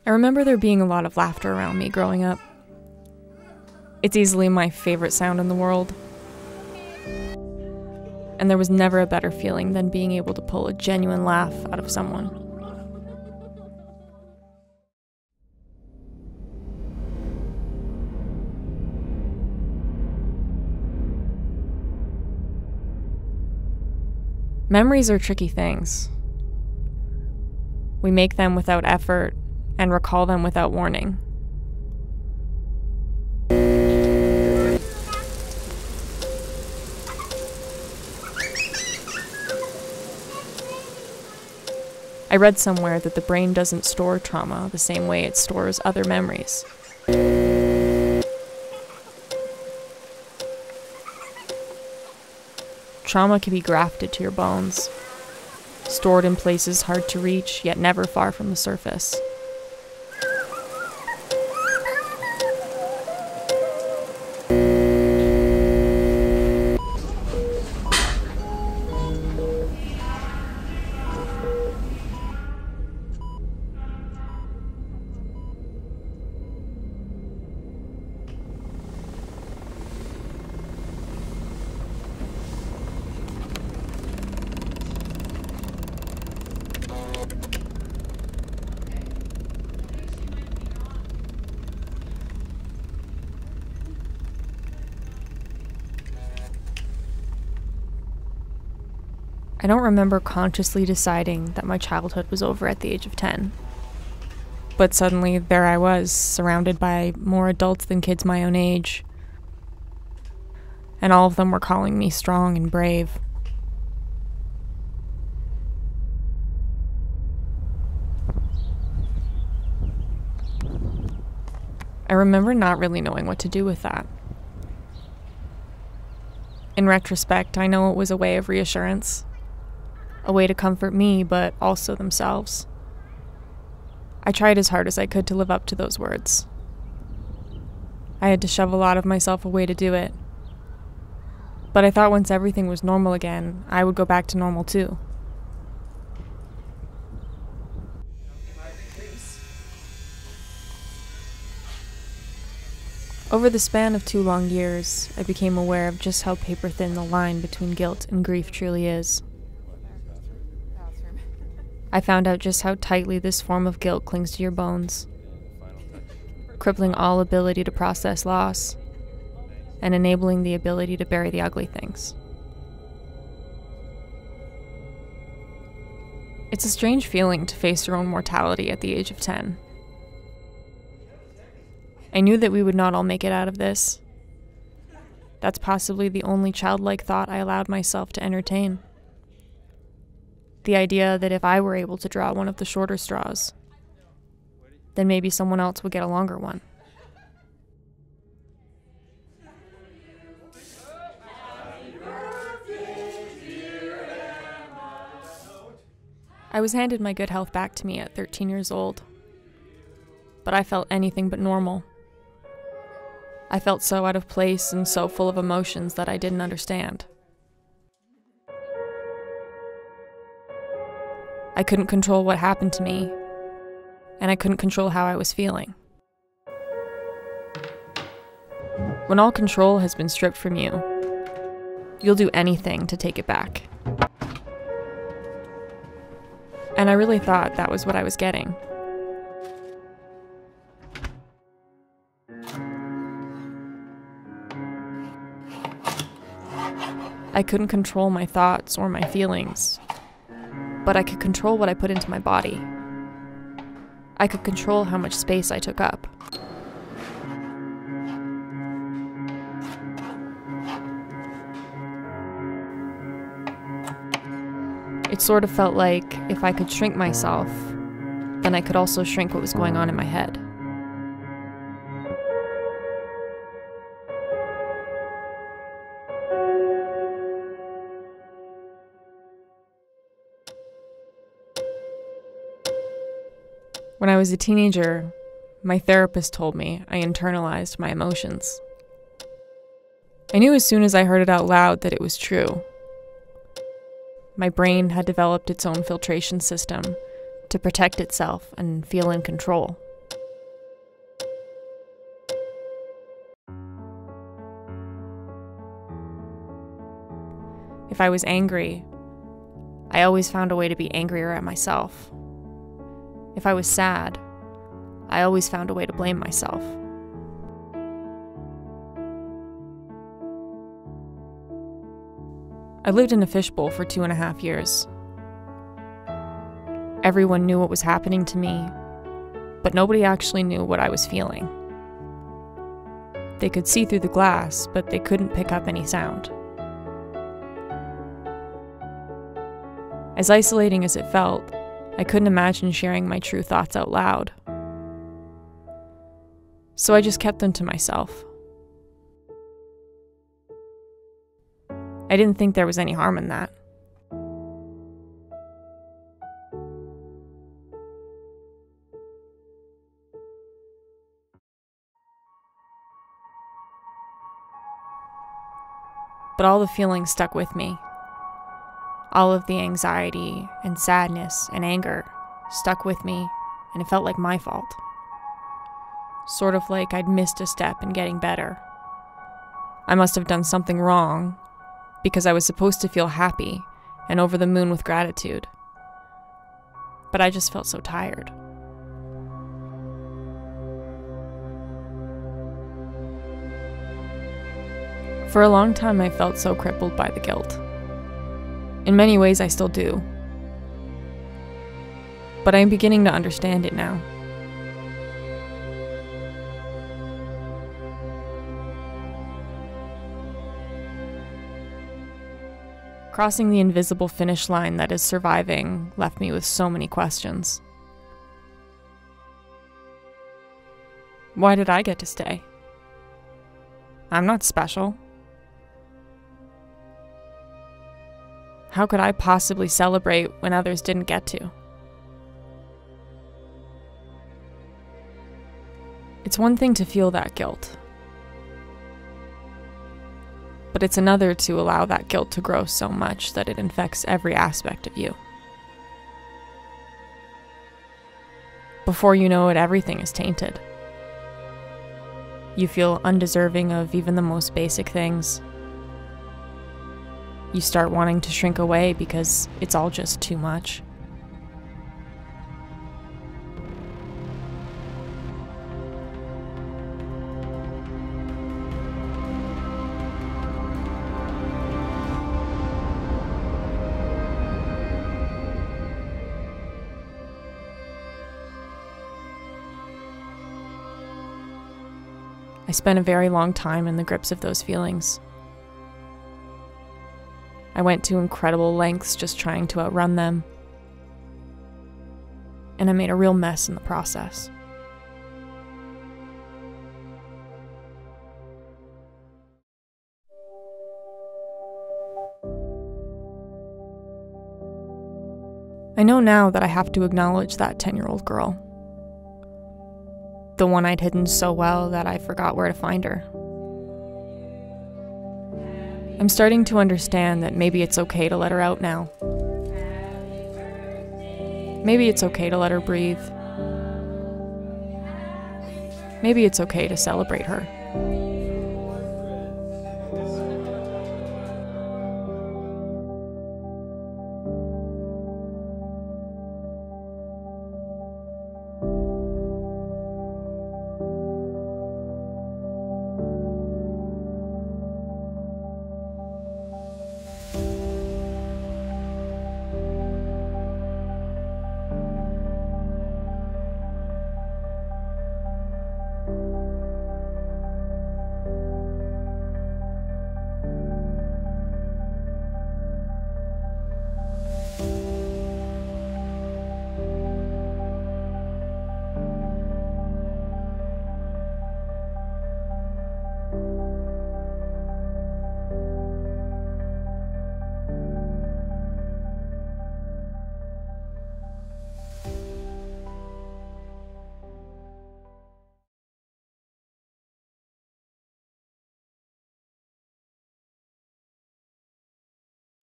I remember there being a lot of laughter around me growing up. It's easily my favorite sound in the world. And there was never a better feeling than being able to pull a genuine laugh out of someone. Memories are tricky things. We make them without effort and recall them without warning. I read somewhere that the brain doesn't store trauma the same way it stores other memories. Trauma can be grafted to your bones, stored in places hard to reach, yet never far from the surface. I don't remember consciously deciding that my childhood was over at the age of 10. But suddenly, there I was, surrounded by more adults than kids my own age. And all of them were calling me strong and brave. I remember not really knowing what to do with that. In retrospect, I know it was a way of reassurance. A way to comfort me, but also themselves. I tried as hard as I could to live up to those words. I had to shove a lot of myself away to do it. But I thought once everything was normal again, I would go back to normal too. Over the span of 2 long years, I became aware of just how paper-thin the line between guilt and grief truly is. I found out just how tightly this form of guilt clings to your bones, crippling all ability to process loss, and enabling the ability to bury the ugly things. It's a strange feeling to face your own mortality at the age of 10. I knew that we would not all make it out of this. That's possibly the only childlike thought I allowed myself to entertain. The idea that if I were able to draw one of the shorter straws, then maybe someone else would get a longer one. I was handed my good health back to me at 13 years old, but I felt anything but normal. I felt so out of place and so full of emotions that I didn't understand. I couldn't control what happened to me, and I couldn't control how I was feeling. When all control has been stripped from you, you'll do anything to take it back. And I really thought that was what I was getting. I couldn't control my thoughts or my feelings, but I could control what I put into my body. I could control how much space I took up. It sort of felt like if I could shrink myself, then I could also shrink what was going on in my head. When I was a teenager, my therapist told me I internalized my emotions. I knew as soon as I heard it out loud that it was true. My brain had developed its own filtration system to protect itself and feel in control. If I was angry, I always found a way to be angrier at myself. If I was sad, I always found a way to blame myself. I lived in a fishbowl for 2.5 years. Everyone knew what was happening to me, but nobody actually knew what I was feeling. They could see through the glass, but they couldn't pick up any sound. As isolating as it felt, I couldn't imagine sharing my true thoughts out loud. So I just kept them to myself. I didn't think there was any harm in that. But all the feelings stuck with me. All of the anxiety and sadness and anger stuck with me, and it felt like my fault. Sort of like I'd missed a step in getting better. I must have done something wrong, because I was supposed to feel happy and over the moon with gratitude. But I just felt so tired. For a long time, I felt so crippled by the guilt. In many ways, I still do. But I'm beginning to understand it now. Crossing the invisible finish line that is surviving left me with so many questions. Why did I get to stay? I'm not special. How could I possibly celebrate when others didn't get to? It's one thing to feel that guilt, but it's another to allow that guilt to grow so much that it infects every aspect of you. Before you know it, everything is tainted. You feel undeserving of even the most basic things. You start wanting to shrink away because it's all just too much. I spent a very long time in the grips of those feelings. I went to incredible lengths just trying to outrun them. And I made a real mess in the process. I know now that I have to acknowledge that 10-year-old girl. The one I'd hidden so well that I forgot where to find her. I'm starting to understand that maybe it's okay to let her out now. Maybe it's okay to let her breathe. Maybe it's okay to celebrate her.